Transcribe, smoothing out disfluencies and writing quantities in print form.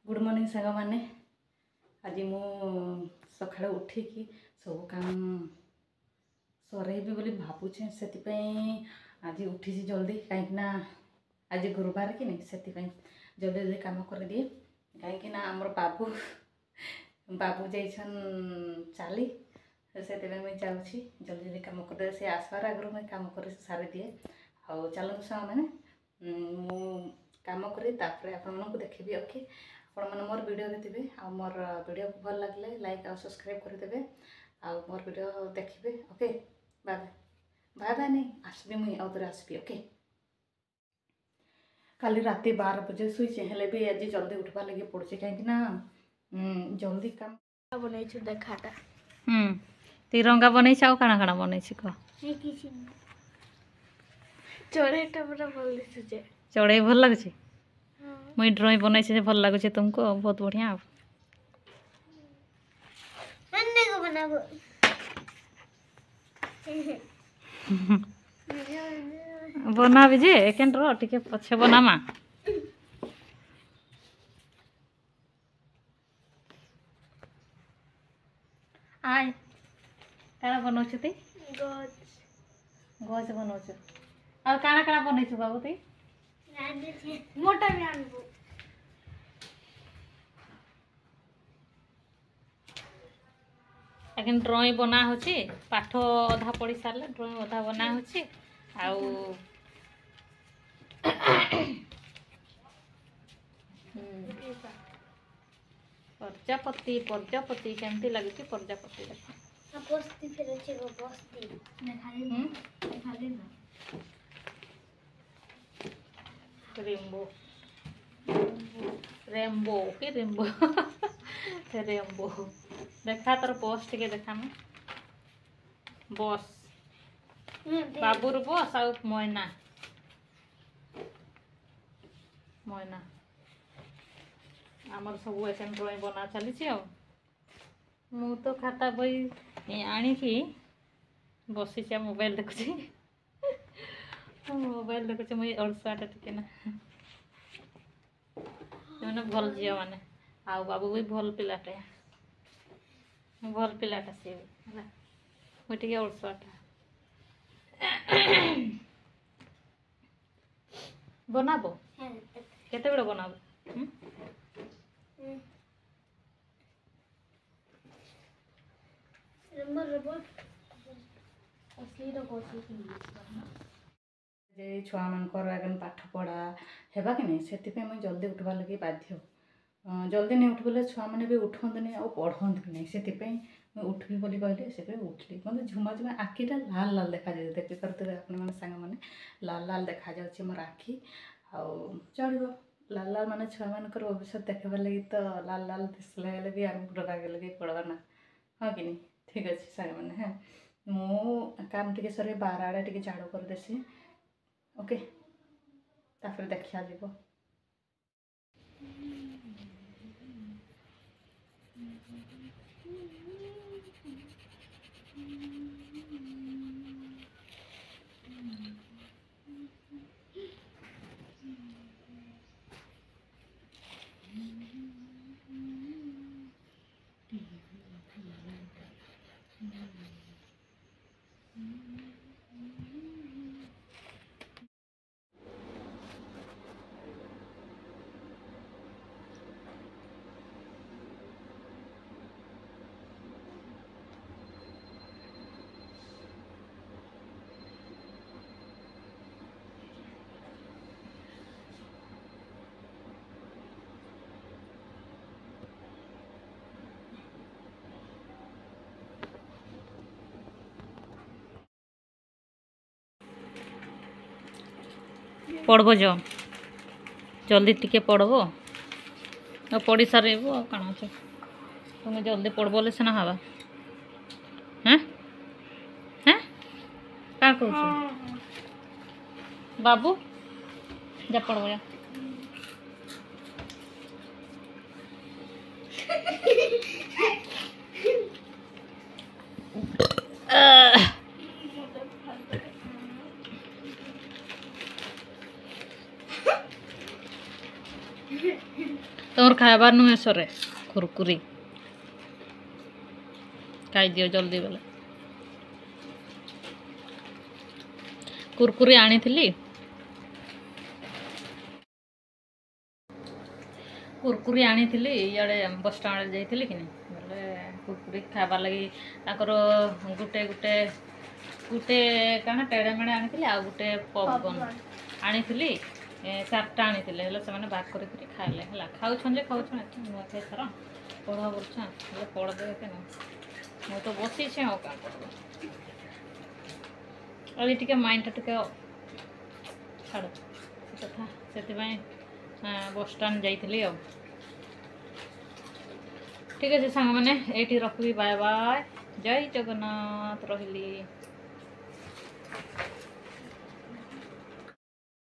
Good morning सांग मैंने आज मु सकाଳେ उठिकी सब काम सरेबी बोली भावुचे से आज उठी जल्दी कहीं आज गुरुवार कि नहीं से जल्दी जल्दी काम कर दिए कहीं आमर बाबू बाबू जाइछन चाली से मुझे जाऊँगी जल्दी जल्दी काम कर से आसबार आगर मुझे काम कर सारी दिए आउ चलते सांग मैंने मु काम करी आपको देखी ओके आपण मैंने मोर वीडियो थे आ मोर वीडियो भल लगे लाइक और सब्सक्राइब करदे आ मोर वीडियो देखिए okay bye bye bye bye नहीं आसबी मुई आउे आसबी ओके काली राति 12 बजे शुचे हेले भी आज जल्दी उठवा लगे पड़े कहीं जल्दी काम बनई देखाटा तिरंगा बनई काଣା काଣା बनई कह चढ़ेटा पूरा भल दिशुचे चढ़ई भल लगे मुई ड्राइंग बनई से भल लगुचे तुमको बहुत बढ़िया नन्ने को बनाबो बना भी जे एकेन रो टिके पछे बनामा आय काना बनौछु ती गज गज बनौछु और काना काना बनैछु बाबू ती मोटा भी आनबो एखन ड्राइंग बना होची पाठ अधा पढ़ी सारे ड्राइंग अधा बना होची आउ प्रजापति प्रजापति केमती लगे प्रजापति बस्ती फिर अच्छे को बस्ती खाली ना रेम्बो रेम्बो के रेम्बो रेम्बो देखा तर बस टे देखा मैं बस बाबूर बस आ मैना मैना आमर सब एस ड्राइंग बना चली मु तो खाता बही आणिकी बसी मोबाइल देखुची मोबाइल देखुचे मुझे अड़सुआटा टिके ना मैंने भल झी मैंने आ बाबू भी भल पिलाटे भल पिलाटा सी भी मुझे अड़सुआटा बनाबो केते बड़े बनाबो छुआ मानकर आगे पाठ पढ़ा हेबा कि नहीं से मुझे जल्दी उठवा लगे बाध्य जल्दी नहीं उठबले छुआ मैंने भी उठंतनी आ पढ़ंती नहीं से मुझे उठबी बोली कहले से उठली मतलब झुमा झुमा आखिटा लाल लाल देखा जाए देखी पारे आपने सांग मैंने लाल लाल देखा जाऊँगी मोर आखि चलो लाल लाल माने छुआ मानकर भविष्य देखार लगी तो लाल लाल दिसले भी आम लगे लगे पड़वा ना हाँ कि नहीं ठीक अच्छे सांग मैंने हाँ मु काम टे सर 12 आड़े टे झाड़ू कर देसी ओके तापर देखा जीव पढ़ब जो जल्दी टिके पढ़ब पढ़ी सारे कण तुम्हें जल्दी पढ़बले सीना हवा हाँ हाँ क्या कह बाबू जा पढ़ब जा तुम खाबार नुहे सरे कुरकुरी खाई दियो जल्दी बेले कुरकुरी आनी थी कुरकुरी आनी थी इे बस स्टाण जाइली कि बोले कुरकुरी खाबार लगी गुटे गुटे गुटे कण टेढ़े मेढ़े आनी आ गुटे पपकर्न आनी चार्टा आनी से बाग कर खाइले खाऊन खाऊन नुआ खाई थर पढ़ा कर पढ़ दे मु तो बसी क्या कर टे माइंड टे छाड़ कथा से बस स्टाण जाइली ठीक है सांग मैंने ये रखी बाय बाय जय जगन्नाथ रही।